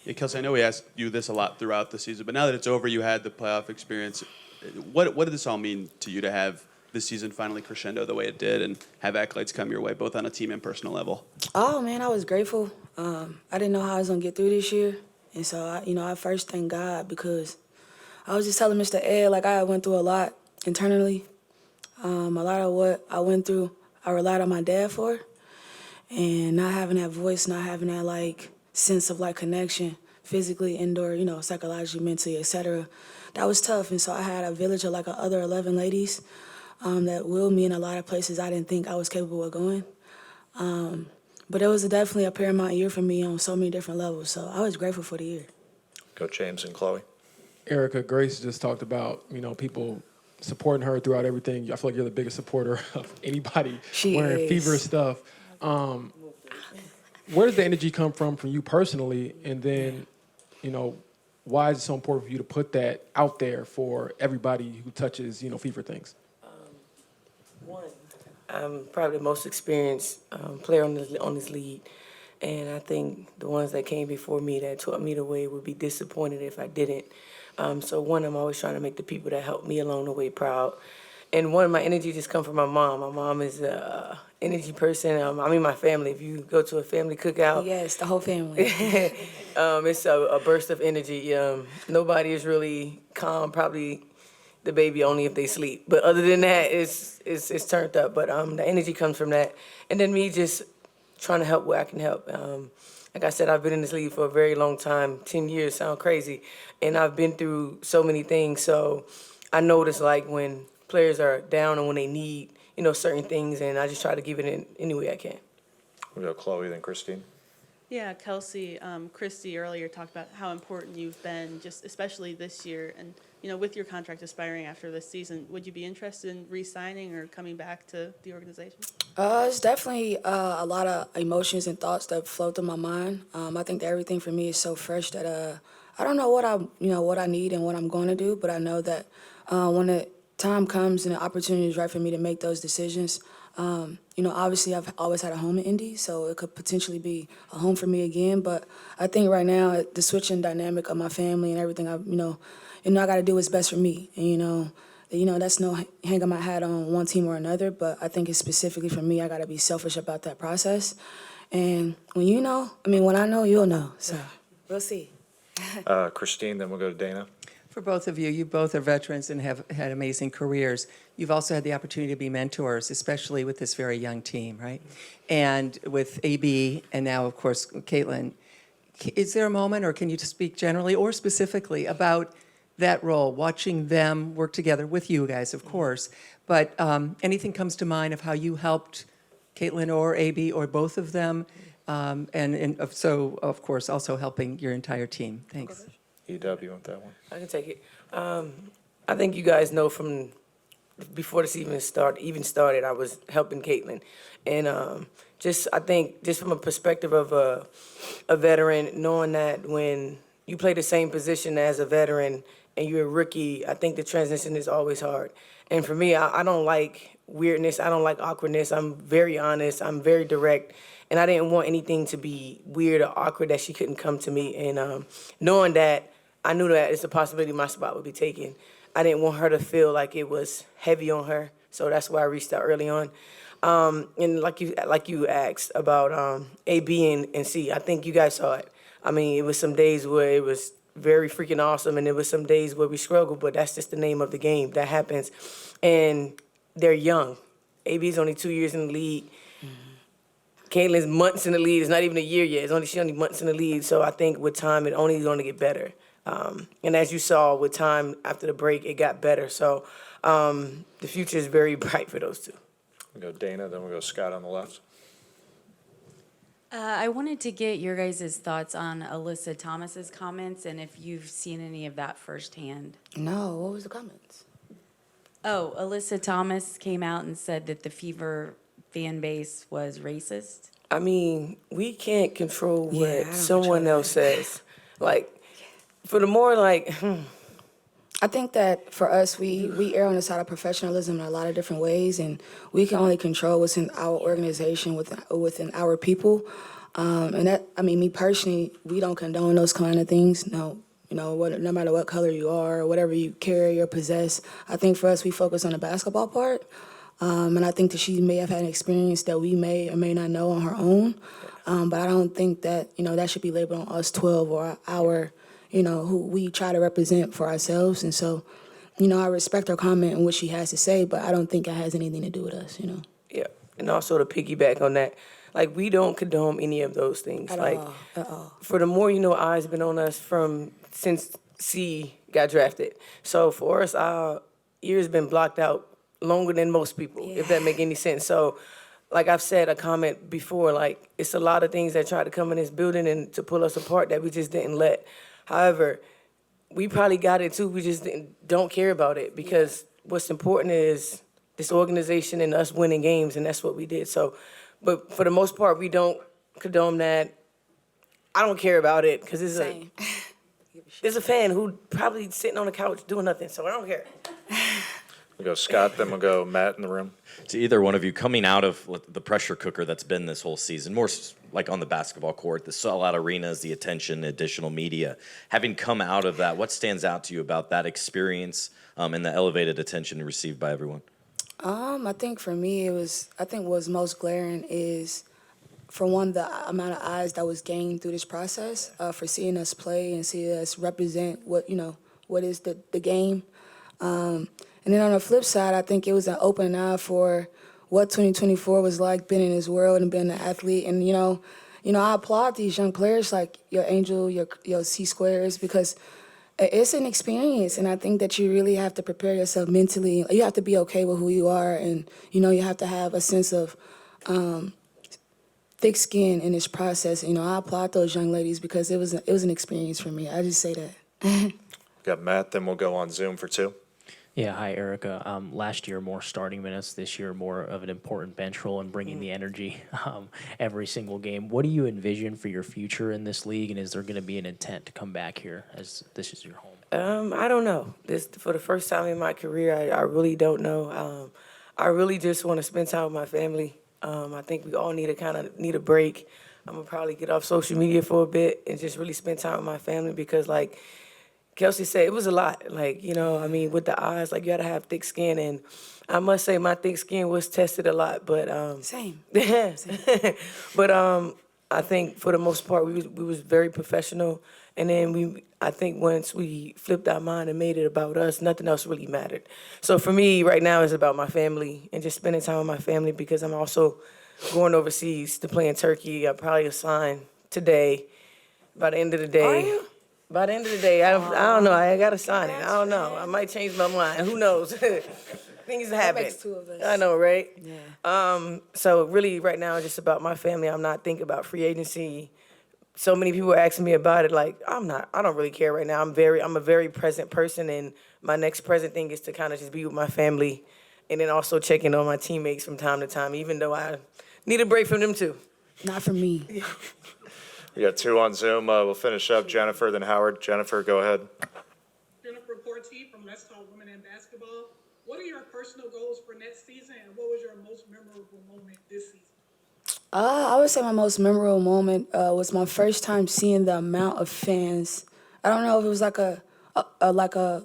Yeah, Kelsey, I know we asked you this a lot throughout the season, but now that it's over, you had the playoff experience. What did this all mean to you to have this season finally crescendo the way it did and have accolades come your way, both on a team and personal level? Oh man, I was grateful. I didn't know how I was gonna get through this year, and so I first thank God because I was just telling Mr. Ed like I went through a lot internally. A lot of what I went through, I relied on my dad for, and not having that voice, not having that like sense of like connection, physically, indoor, psychologically, mentally, etc. That was tough, and so I had a village of like other 11 ladies that willed me in a lot of places I didn't think I was capable of going. But it was definitely a paramount year for me on so many different levels. So I was grateful for the year. Go James and Chloe. Erica, Grace just talked about, people supporting her throughout everything. I feel like you're the biggest supporter of anybody wearing Fever stuff. Where does the energy come from you personally? And then, why is it so important for you to put that out there for everybody who touches, Fever things? One, I'm probably the most experienced player on this league, and I think the ones that came before me that taught me the way would be disappointed if I didn't. So one, I'm always trying to make the people that helped me along the way proud. And one, my energy just comes from my mom. My mom is a energy person. My family. If you go to a family cookout, Yes, the whole family. it's a burst of energy. Nobody is really calm. Probably the baby only if they sleep. But other than that, it's turned up. But the energy comes from that, and then me just trying to help where I can help. Like I said, I've been in this league for a very long time. 10 years sound crazy, and I've been through so many things. So I notice like when players are down and when they need certain things, and I just try to give it in any way I can. We'll go Chloe, then Christine. Yeah, Kelsey, Christy earlier talked about how important you've been, just especially this year. And, with your contract expiring after this season, would you be interested in re-signing or coming back to the organization? It's definitely a lot of emotions and thoughts that flow through my mind. I think that everything for me is so fresh that I don't know what I need and what I'm going to do, but I know that when the time comes and the opportunity is right for me to make those decisions, obviously I've always had a home in Indy, so it could potentially be a home for me again. But I think right now the switching dynamic of my family and everything, I got to do what's best for me. And that's no hanging my hat on one team or another, but I think it's specifically for me. I got to be selfish about that process. And when when I know, you'll know. So we'll see. Christine, then we'll go to Dana. For both of you, you both are veterans and have had amazing careers. You've also had the opportunity to be mentors, especially with this very young team, right? And with AB and now, of course, Caitlin. Is there a moment, or can you just speak generally or specifically about that role, watching them work together with you guys, of course, but anything comes to mind of how you helped Caitlin or AB or both of them, so, of course, also helping your entire team. Thanks. EW, you want that one? I can take it. I think you guys know from before this even started, I was helping Caitlin. And I think just from a perspective of a veteran, knowing that when you play the same position as a veteran and you're a rookie, I think the transition is always hard. And for me, I don't like weirdness. I don't like awkwardness. I'm very honest. I'm very direct. And I didn't want anything to be weird or awkward that she couldn't come to me. And knowing that, I knew that it's a possibility my spot would be taken. I didn't want her to feel like it was heavy on her. So that's why I reached out early on. And like you asked about A, B, and C, I think you guys saw it. It was some days where it was very freaking awesome, and there was some days where we struggled, but that's just the name of the game. That happens. And they're young. AB's only 2 years in the league. Caitlin's months in the league. It's not even a year yet. She's only months in the league. So I think with time, it only going to get better. And as you saw, with time after the break, it got better. So the future is very bright for those two. We'll go Dana, then we'll go Scott on the left. I wanted to get your guys' thoughts on Alyssa Thomas's comments and if you've seen any of that firsthand. No, what was the comments? Oh, Alyssa Thomas came out and said that the Fever fan base was racist. We can't control Yeah, I what don't someone control else says. For the more I think that for us, we err on the side of professionalism in a lot of different ways, and we can only control what's in our organization, within our people. And that, I mean, me personally, we don't condone those kind of things. No, no matter what color you are or whatever you carry or possess. I think for us, we focus on the basketball part. And I think that she may have had an experience that we may or may not know on her own. But I don't think that, that should be labeled on us 12 or our, who we try to represent for ourselves. And so, I respect her comment and what she has to say, but I don't think it has anything to do with us, Yeah, and also to piggyback on that, like, we don't condone any of those things. At Like, all, at all. for the more you know, eyes been on us since C got drafted. So for us, our ears been blocked out longer than most people, if that make any sense. So, like I've said a comment before, like, it's a lot of things that try to come in this building and to pull us apart that we just didn't let. However, we probably got it too. We just don't care about it because what's important is this organization and us winning games, and that's what we did. So, but for the most part, we don't condone that. I don't care about it because Same. there's a fan who probably sitting on the couch doing nothing, so I don't care. We'll go Scott, then we'll go Matt in the room. To either one of you, coming out of the pressure cooker that's been this whole season, more like on the basketball court, the sellout arenas, the attention, additional media, having come out of that, what stands out to you about that experience and the elevated attention received by everyone? I think for me, what's most glaring is, for one, the amount of eyes that was gained through this process, for seeing us play and seeing us represent what is the game. And then on the flip side, I think it was an open eye for what 2024 was like, being in this world and being an athlete. And, I applaud these young players like your Angel, your C-Squares, because it's an experience. And I think that you really have to prepare yourself mentally. You have to be okay with who you are. And, you have to have a sense of thick skin in this process. I applaud those young ladies because it was an experience for me. I just say that. Got Matt, then we'll go on Zoom for 2. Yeah, hi, Erica. Last year, more starting minutes. This year, more of an important bench role and bringing the energy every single game. What do you envision for your future in this league, and is there going to be an intent to come back here as this is your home? I don't know. This for the first time in my career, I really don't know. I really just want to spend time with my family. I think we all need a break. I'm gonna probably get off social media for a bit and just really spend time with my family because, like Kelsey said, it was a lot. Like, with the eyes, like, you gotta have thick skin, and I must say my thick skin was tested a lot. But Same. but I think for the most part we was very professional, and then I think once we flipped our mind and made it about us, nothing else really mattered. So for me right now it's about my family and just spending time with my family because I'm also going overseas to play in Turkey. I'll probably assign today. By the end of the day. Are you? By the end of the day, I don't know. I gotta sign it. I don't know. I might change my mind. Who knows? Things happen. makes two of us. I know, right? Yeah. So really, right now, it's just about my family. I'm not thinking about free agency. So many people are asking me about it. Like, I don't really care right now. I'm a very present person, and my next present thing is to kind of just be with my family, and then also checking on my teammates from time to time, even though I need a break from them too. Not for me. We got 2 on Zoom. We'll finish up. Jennifer, then Howard. Jennifer, go ahead. Jennifer Porty from Let's Talk Women in Basketball. What are your personal goals for next season, and what was your most memorable moment this season? I would say my most memorable moment was my first time seeing the amount of fans. I don't know if it was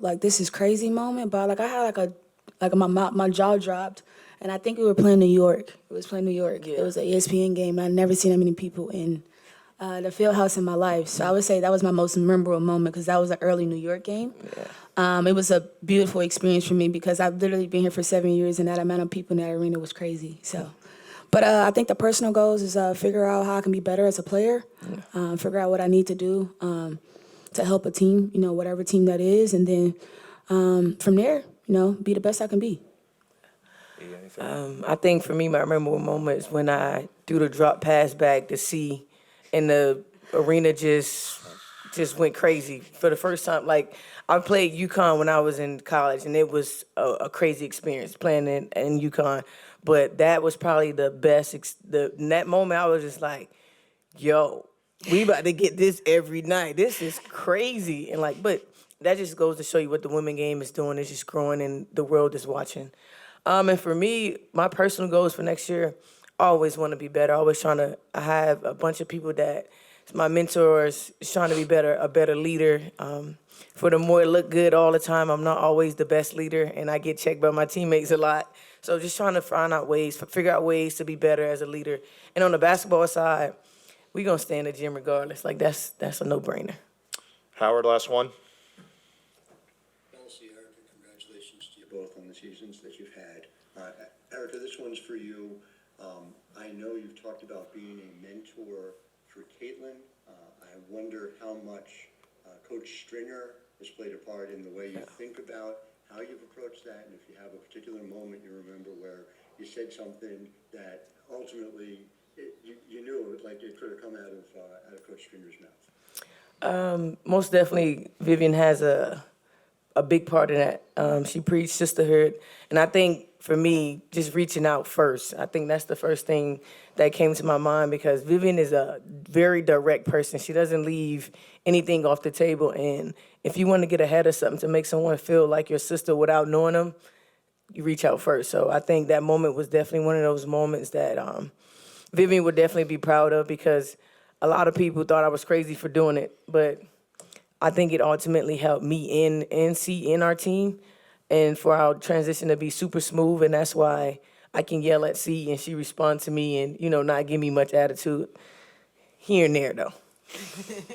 like this is crazy moment, but I had my jaw dropped, and I think we were playing New York. It was playing New York. Yeah. It was an ESPN game, and I'd never seen that many people in the field house in my life. So I would say that was my most memorable moment because that was an early New York game. Yeah. It was a beautiful experience for me because I've literally been here for 7 years, and that amount of people in that arena was crazy. So, but I think the personal goals is figure out how I can be better as a player, figure out what I need to do to help a team, whatever team that is, and then from there, be the best I can be. I think for me, my memorable moment is when I threw the drop pass back to C, and the arena just went crazy for the first time. Like, I played UConn when I was in college, and it was a crazy experience playing in UConn. But that was probably the best. In that moment, I was just like, yo, we about to get this every night. This is crazy. And but that just goes to show you what the women game is doing. It's just growing, and the world is watching. And for me, my personal goals for next year, always want to be better. Always trying to. I have a bunch of people that my mentors, trying to be better, a better leader. For the more look good all the time, I'm not always the best leader, and I get checked by my teammates a lot. So just trying to figure out ways to be better as a leader. And on the basketball side, we gonna stay in the gym regardless. Like that's a no-brainer. Howard, last one. Kelsey, Erica, congratulations to you both on the seasons that you've had. Erica, this one's for you. I know you've talked about being a mentor for Caitlin. I wonder how much Coach Stringer has played a part in the way you think about how you've approached that, and if you have a particular moment you remember where you said something that ultimately you knew it could have come out of Coach Stringer's mouth. Most definitely, Vivian has a big part in that. She preached sisterhood, and I think for me, just reaching out first. I think that's the first thing that came to my mind because Vivian is a very direct person. She doesn't leave anything off the table, and if you want to get ahead of something to make someone feel like your sister without knowing them, you reach out first. So I think that moment was definitely one of those moments that Vivian would definitely be proud of because a lot of people thought I was crazy for doing it, but I think it ultimately helped me and see in our team and for our transition to be super smooth, and that's why I can yell at C and she responds to me and, not give me much attitude here and there, though.